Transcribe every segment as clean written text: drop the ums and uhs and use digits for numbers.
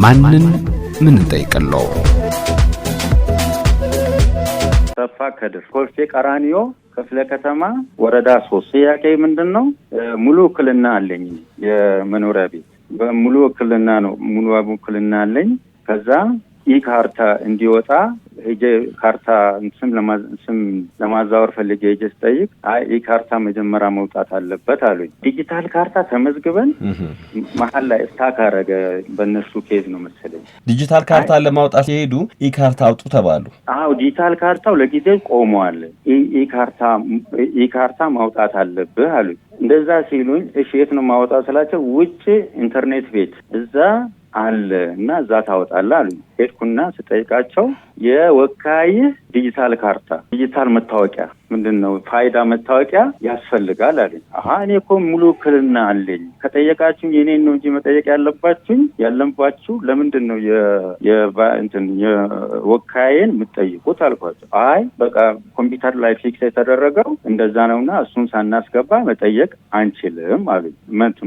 ማንን ምን እንጠይቀለው? ሰፋ ከድር ኮልፌ ቀራኒዮ ክፍለ ከተማ ወረዳ 3 ጥያቄ ምንድነው? ሙሉ ውክልና አለኝ የመኖሪያ ቤት በሙሉ ውክልና ነው። ሙሉ ውክልና አለኝ። ከዛ ካርታ እንዲወጣ ሄጄ ካርታ ስም ለማዛወር ፈልጌ ሄጄ ስጠይቅ ካርታ መጀመሪያ መውጣት አለበት አሉኝ። ዲጂታል ካርታ ተመዝግበን መሀል ላይ ስታክ አደረገ። በእነሱ ኬዝ ነው መሰለኝ ዲጂታል ካርታ ለማውጣት ሲሄዱ ካርታ አውጡ ተባሉ። ዲጂታል ካርታው ለጊዜው ቆሟል። ካርታ ማውጣት አለብህ አሉኝ። እንደዛ ሲሉኝ እሺ የት ነው ማውጣት ስላቸው ውጭ ኢንተርኔት ቤት እዛ አለ እና እዛ ታወጣለህ አሉኝ። ሄድኩና ስጠይቃቸው የወካይ ዲጂታል ካርታ ዲጂታል መታወቂያ ምንድነው ፋይዳ መታወቂያ ያስፈልጋል አለኝ። እኔ እኮ ሙሉ ውክልና አለኝ። ከጠየቃችሁ የኔን ነው እንጂ መጠየቅ ያለባችሁ ለምንድን ነው የወካይን የምትጠይቁት አልኳቸው። በቃ ኮምፒውተር ላይ ፊክስ የተደረገው እንደዛ ነውና እሱን ሳናስገባ መጠየቅ አንችልም አሉኝ።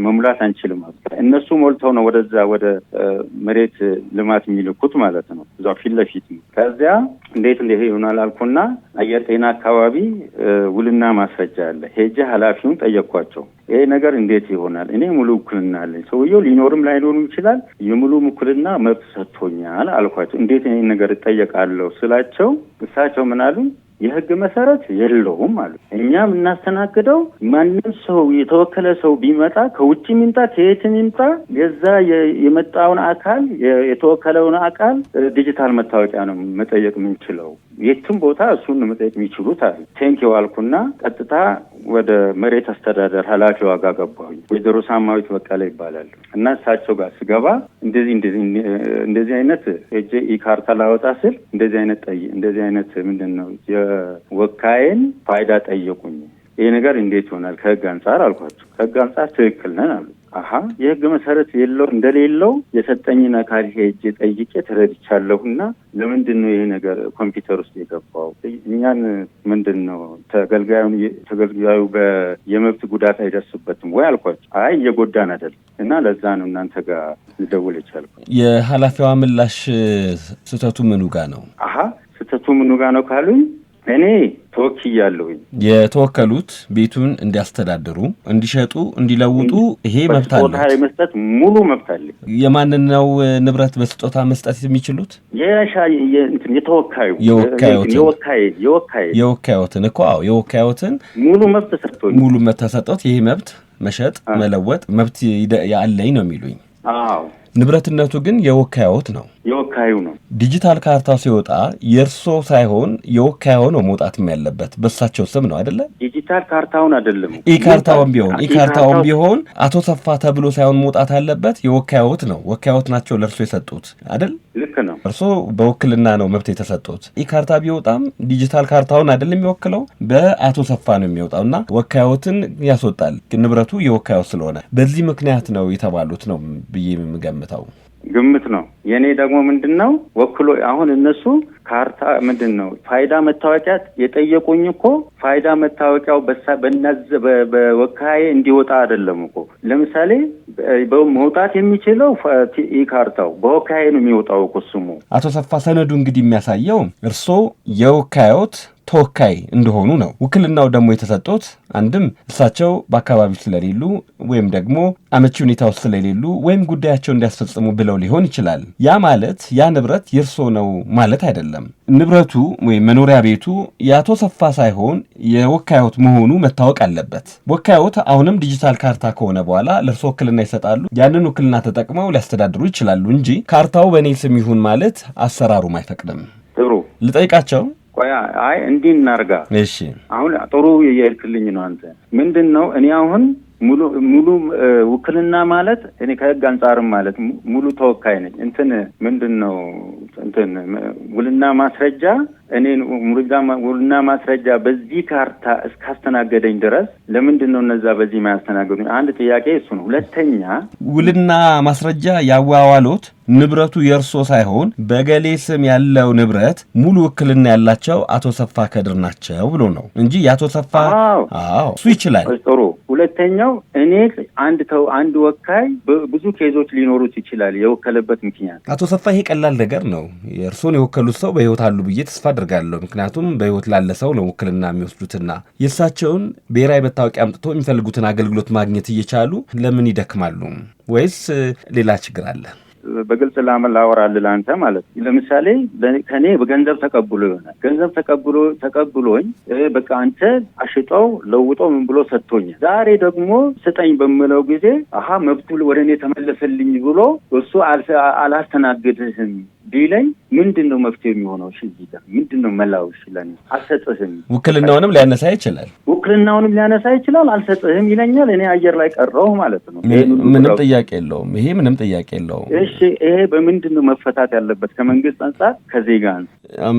መሙላት አንችልም አሉ። እነሱ ሞልተው ነው ወደዛ ወደ መሬት ልማት የሚልኩት ማለት ነው። እዛው ፊት ለፊት ነው። ከዚያ እንዴት ይሆናል አልኩና አየር ጤና አካባቢ ውልና ማስረጃ አለ። ሄጄ ኃላፊውን ጠየቅኳቸው። ይሄ ነገር እንዴት ይሆናል? እኔ ሙሉ ውክልና አለኝ። ሰውየው ሊኖርም ላይኖርም ይችላል። የሙሉ ውክልና መብት ሰጥቶኛል አልኳቸው። እንዴት ይሄን ነገር እጠየቃለሁ ስላቸው እሳቸው ምን አሉ? የህግ መሰረት የለውም አሉ። እኛም እናስተናግደው ማንም ሰው የተወከለ ሰው ቢመጣ ከውጭ ይምጣ ከየትም ይምጣ የዛ የመጣውን አካል የተወከለውን አካል ዲጂታል መታወቂያ ነው መጠየቅ የምንችለው። የትም ቦታ እሱን መጠየቅ የሚችሉት አሉ። ቴንኪው አልኩና ቀጥታ ወደ መሬት አስተዳደር ኃላፊዋ ጋር ገባሁኝ። ወይዘሮ ሳማዊት በቀለ ይባላሉ እና እሳቸው ጋር ስገባ እንደዚህ አይነት ካርታ ላወጣ ስል እንደዚህ አይነት ምንድነው የወካይን ፋይዳ ጠየቁኝ። ይሄ ነገር እንዴት ይሆናል ከህግ አንጻር አልኳቸው። ከህግ አንጻር ትክክል ነን አሉ። የህግ መሰረት እንደሌለው የሰጠኝን አካል ሄጄ ጠይቄ ተረድቻለሁና ለምንድን ነው ይሄ ነገር ኮምፒውተር ውስጥ የገባው? እኛን ምንድን ነው ተገልጋዩ የመብት ጉዳት አይደርስበትም ወይ አልኳቸው። እየጎዳን አይደለም እና ለዛ ነው እናንተ ጋር ልደውል የቻልኩት። የኃላፊዋ ምላሽ ስህተቱ ምኑ ጋር ነው? ስህተቱ ምኑ ጋር ነው ካሉኝ እኔ ተወክያለሁኝ። የተወከሉት ቤቱን እንዲያስተዳድሩ፣ እንዲሸጡ፣ እንዲለውጡ ይሄ መብት አለ። በስጦታ መስጠት ሙሉ መብት አለ። የማንን ነው ንብረት በስጦታ መስጠት የሚችሉት? የተወካዩ የወካዮትን እኮ የወካዮትን ሙሉ መብት ሰጥቶኝ ሙሉ መብት ተሰጥቶት ይሄ መብት መሸጥ መለወጥ መብት ያለኝ ነው የሚሉኝ። ንብረትነቱ ግን የወካዮት ነው። የወካዩ ነው። ዲጂታል ካርታው ሲወጣ የእርሶ ሳይሆን የወካዩ ነው መውጣትም ያለበት። በሳቸው ስም ነው አይደለ? ዲጂታል ካርታውን አይደለም። ካርታውን ቢሆን አቶ ሰፋ ተብሎ ሳይሆን መውጣት አለበት የወካዮት ነው። ወካዮት ናቸው ለእርሶ የሰጡት አይደል? ልክ ነው። እርሶ በውክልና ነው መብት የተሰጡት። ካርታ ቢወጣም ዲጂታል ካርታውን አይደለም የሚወክለው በአቶ ሰፋ ነው የሚወጣውና ወካዮትን ያስወጣል። ንብረቱ የወካዮት ስለሆነ በዚህ ምክንያት ነው የተባሉት ነው ብዬ የምገምተው። ግምት ነው። የኔ ደግሞ ምንድነው ወክሎ አሁን እነሱ ካርታ ምንድነው ፋይዳ መታወቂያ የጠየቁኝ እኮ ፋይዳ መታወቂያው በወካይ እንዲወጣ አይደለም እኮ። ለምሳሌ መውጣት የሚችለው ካርታው በወካይ ነው የሚወጣው እኮ ስሙ። አቶ ሰፋ ሰነዱ እንግዲህ የሚያሳየው እርሶ የወካዮት ተወካይ እንደሆኑ ነው። ውክልናው ደግሞ የተሰጡት አንድም እሳቸው በአካባቢው ስለሌሉ ወይም ደግሞ አመቺ ሁኔታ ውስጥ ስለሌሉ ወይም ጉዳያቸው እንዲያስፈጽሙ ብለው ሊሆን ይችላል። ያ ማለት ያ ንብረት የእርሶ ነው ማለት አይደለም። ንብረቱ ወይም መኖሪያ ቤቱ የአቶ ሰፋ ሳይሆን የወካዮት መሆኑ መታወቅ አለበት። ወካዮት አሁንም ዲጂታል ካርታ ከሆነ በኋላ ለእርሶ ውክልና ይሰጣሉ። ያንን ውክልና ተጠቅመው ሊያስተዳድሩ ይችላሉ እንጂ ካርታው በእኔ ስም ይሁን ማለት አሰራሩም አይፈቅድም። ጥሩ ልጠይቃቸው። እንዲህ እናርጋ። እሺ አሁን ጥሩ የልክልኝ ነው። አንተ ምንድነው እኔ አሁን ሙሉ ውክልና ማለት እኔ ከህግ አንጻርም ማለት ሙሉ ተወካይ ነኝ። ምንድነው ውልና ማስረጃ እኔ ውልና ማስረጃ በዚህ ካርታ እስካስተናገደኝ ድረስ ለምንድነው እነዛ በዚህ ማያስተናገዱኝ? አንድ ጥያቄ እሱ ነው። ሁለተኛ ውልና ማስረጃ ያዋዋሉት ንብረቱ የእርሶ ሳይሆን በገሌ ስም ያለው ንብረት ሙሉ ውክልና ያላቸው አቶ ሰፋ ከድር ናቸው ብሎ ነው እንጂ የአቶ ሰፋ እሱ ይችላል። ጥሩ ሁለተኛው እኔ አንድ ወካይ ብዙ ኬዞች ሊኖሩት ይችላል የወከለበት ምክንያት። አቶ ሰፋ ይሄ ቀላል ነገር ነው። የእርሶን የወከሉት ሰው በህይወት አሉ ብዬ ተስፋ አድርጋለሁ። ምክንያቱም በህይወት ላለ ሰው ነው ውክልና የሚወስዱትና የእሳቸውን ብሔራዊ መታወቂያ አምጥቶ የሚፈልጉትን አገልግሎት ማግኘት እየቻሉ ለምን ይደክማሉ? ወይስ ሌላ ችግር አለ? በግልጽ ላወራልህ አንተ ማለት ለምሳሌ ከኔ በገንዘብ ተቀብሎ ይሆናል። ገንዘብ ተቀብሎኝ በቃ አንተ አሽጠው ለውጠው ምን ብሎ ሰጥቶኛል። ዛሬ ደግሞ ስጠኝ በምለው ጊዜ መብቱ ወደ እኔ ተመለሰልኝ ብሎ እሱ አላስተናግድህም ቢለኝ ምንድነው መፍትሄ የሚሆነው? እዚህ ጋር ምንድነው መላው? ለኔ አልሰጥህም። ውክልናውንም ሊያነሳ ይችላል። አልሰጥህም ይለኛል። እኔ አየር ላይ ቀረው ማለት ነው። ምንም ጥያቄ የለውም። ይሄ ምንም ጥያቄ የለውም። እሺ ይሄ በምንድነው መፈታት ያለበት? ከመንግስት አንጻር ከዜጋ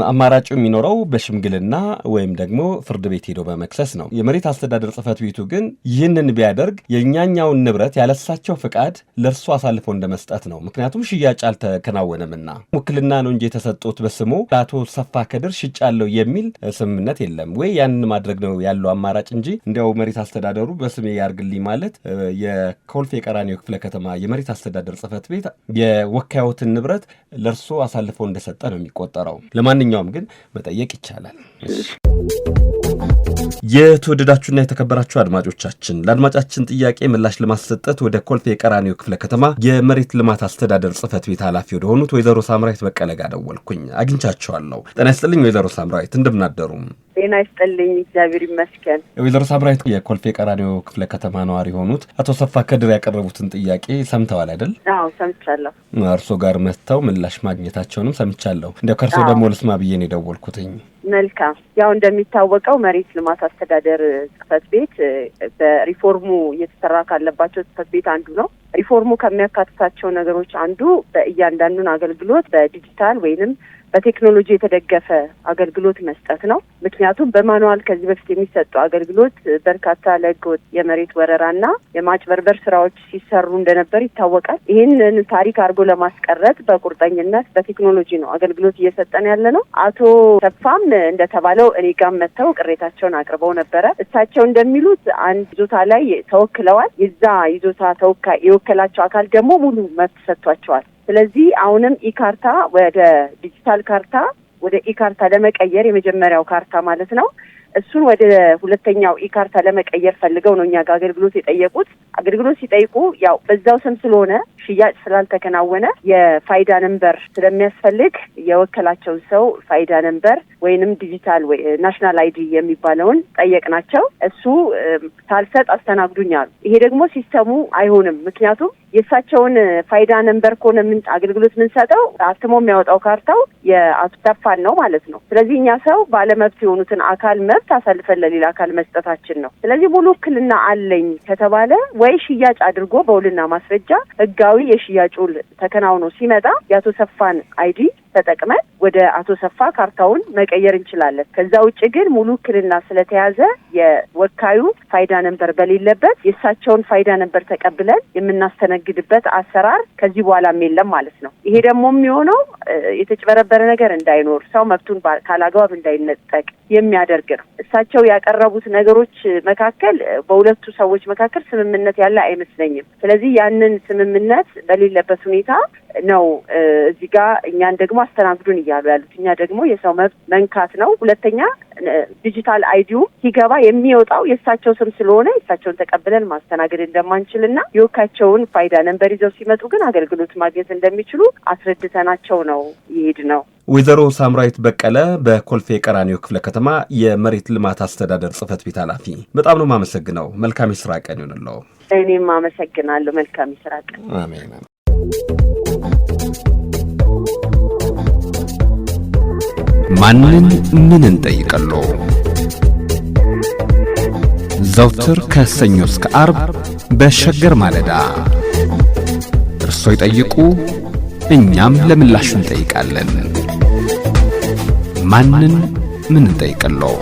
አማራጩ የሚኖረው በሽምግልና ወይም ደግሞ ፍርድ ቤት ሄዶ በመክሰስ ነው። የመሬት አስተዳደር ጽሕፈት ቤቱ ግን ይህንን ቢያደርግ የኛኛውን ንብረት ያለሳቸው ፍቃድ ለእርሱ አሳልፎ እንደመስጠት ነው። ምክንያቱም ሽያጭ አልተከናወነምና ውክልና ነው እንጂ የተሰጡት በስሙ ለአቶ ሰፋ ከድር ሽጫለሁ የሚል ስምምነት የለም ወይ? ያንን ማድረግ ነው ያለው አማራጭ እንጂ እንዲያው መሬት አስተዳደሩ በስሜ ያርግልኝ ማለት የኮልፌ ቀራኒዮ ክፍለ ከተማ የመሬት አስተዳደር ጽሕፈት ቤት የወካዮትን ንብረት ለእርሱ አሳልፎ እንደሰጠ ነው የሚቆጠረው። ለማንኛውም ግን መጠየቅ ይቻላል። የተወደዳችሁና የተከበራችሁ አድማጮቻችን ለአድማጫችን ጥያቄ ምላሽ ለማሰጠት ወደ ኮልፌ ቀራኒዮ ክፍለ ከተማ የመሬት ልማት አስተዳደር ጽሕፈት ቤት ኃላፊ ወደ ሆኑት ወይዘሮ ሳምራዊት በቀለ ጋር ደወልኩኝ። አግኝቻቸዋለሁ። ጤና ይስጥልኝ ወይዘሮ ሳምራዊት፣ እንደምናደሩ? ጤና ይስጥልኝ፣ እግዚአብሔር ይመስገን። ወይዘሮ ሳምራዊት የኮልፌ ቀራኒዮ ክፍለ ከተማ ነዋሪ ሆኑት አቶ ሰፋ ከድር ያቀረቡትን ጥያቄ ሰምተዋል አይደል? አዎ ሰምቻለሁ። እርሶ ጋር መጥተው ምላሽ ማግኘታቸውንም ሰምቻለሁ። እንዲያው ከእርሶ ደግሞ ልስማ ብዬ ነው የደወልኩትኝ። መልካም። ያው እንደሚታወቀው መሬት ልማት አስተዳደር ጽሕፈት ቤት በሪፎርሙ እየተሰራ ካለባቸው ጽሕፈት ቤት አንዱ ነው። ሪፎርሙ ከሚያካትታቸው ነገሮች አንዱ በእያንዳንዱን አገልግሎት በዲጂታል ወይንም በቴክኖሎጂ የተደገፈ አገልግሎት መስጠት ነው። ምክንያቱም በማኑዋል ከዚህ በፊት የሚሰጡ አገልግሎት በርካታ ለህገወጥ የመሬት ወረራና የማጭበርበር ስራዎች ሲሰሩ እንደነበር ይታወቃል። ይህንን ታሪክ አድርጎ ለማስቀረት በቁርጠኝነት በቴክኖሎጂ ነው አገልግሎት እየሰጠን ያለ ነው። አቶ ሰፋም እንደተባለው እኔ ጋር መጥተው ቅሬታቸውን አቅርበው ነበረ። እሳቸው እንደሚሉት አንድ ይዞታ ላይ ተወክለዋል። የዛ ይዞታ ተወካይ የወከላቸው አካል ደግሞ ሙሉ መብት ሰጥቷቸዋል። ስለዚህ አሁንም ኢካርታ ወደ ዲጂታል ካርታ ወደ ኢካርታ ለመቀየር የመጀመሪያው ካርታ ማለት ነው እሱን ወደ ሁለተኛው ኢካርታ ለመቀየር ፈልገው ነው እኛ ጋር አገልግሎት የጠየቁት። አገልግሎት ሲጠይቁ ያው በዛው ስም ስለሆነ ሽያጭ ስላልተከናወነ የፋይዳ ነምበር ስለሚያስፈልግ የወከላቸው ሰው ፋይዳ ነምበር ወይንም ዲጂታል ወይ ናሽናል አይዲ የሚባለውን ጠየቅናቸው። እሱ ሳልሰጥ አስተናግዱኛል። ይሄ ደግሞ ሲስተሙ አይሆንም። ምክንያቱም የእሳቸውን ፋይዳ ነምበር ከሆነ አገልግሎት የምንሰጠው አትሞ የሚያወጣው ካርታው የአቶ ሰፋን ነው ማለት ነው። ስለዚህ እኛ ሰው ባለመብት የሆኑትን አካል መብት አሳልፈን ለሌላ አካል መስጠታችን ነው። ስለዚህ ሙሉ ውክልና አለኝ ከተባለ ወይ ሽያጭ አድርጎ በውልና ማስረጃ ህጋዊ የሽያጭ ውል ተከናውኖ ሲመጣ የአቶ ሰፋን አይዲ ተጠቅመን ወደ አቶ ሰፋ ካርታውን መቀየር እንችላለን። ከዛ ውጭ ግን ሙሉ ውክልና ስለተያዘ የወካዩ ፋይዳ ነምበር በሌለበት የእሳቸውን ፋይዳ ነምበር ተቀብለን የምናስተነግድበት አሰራር ከዚህ በኋላም የለም ማለት ነው። ይሄ ደግሞ የሚሆነው የተጭበረበረ ነገር እንዳይኖር፣ ሰው መብቱን ካላግባብ እንዳይነጠቅ የሚያደርግ ነው። እሳቸው ያቀረቡት ነገሮች መካከል በሁለቱ ሰዎች መካከል ስምምነት ያለ አይመስለኝም። ስለዚህ ያንን ስምምነት በሌለበት ሁኔታ ነው እዚህ ጋር እኛን ደግሞ አስተናግዱን እያሉ ያሉት። እኛ ደግሞ የሰው መብት መንካት ነው። ሁለተኛ ዲጂታል አይዲው ሲገባ የሚወጣው የእሳቸው ስም ስለሆነ የእሳቸውን ተቀብለን ማስተናገድ እንደማንችልና የወካቸውን ፋይዳ ነምበር ይዘው ሲመጡ ግን አገልግሎት ማግኘት እንደሚችሉ አስረድተናቸው ነው ይሄድ ነው። ወይዘሮ ሳምራዊት በቀለ በኮልፌ ቀራኒዮ ክፍለ ከተማ የመሬት ልማት አስተዳደር ጽሕፈት ቤት ኃላፊ፣ በጣም ነው የማመሰግነው። መልካም የስራ ቀን ይሁንልዎ። እኔም አመሰግናለሁ። መልካም የስራ ቀን። አሜን። ማንን ምን እንጠይቀለው? ዘውትር ከሰኞ እስከ አርብ በሸገር ማለዳ እርሶ ይጠይቁ፣ እኛም ለምላሹ እንጠይቃለን። ማንን ምን እንጠይቀለው?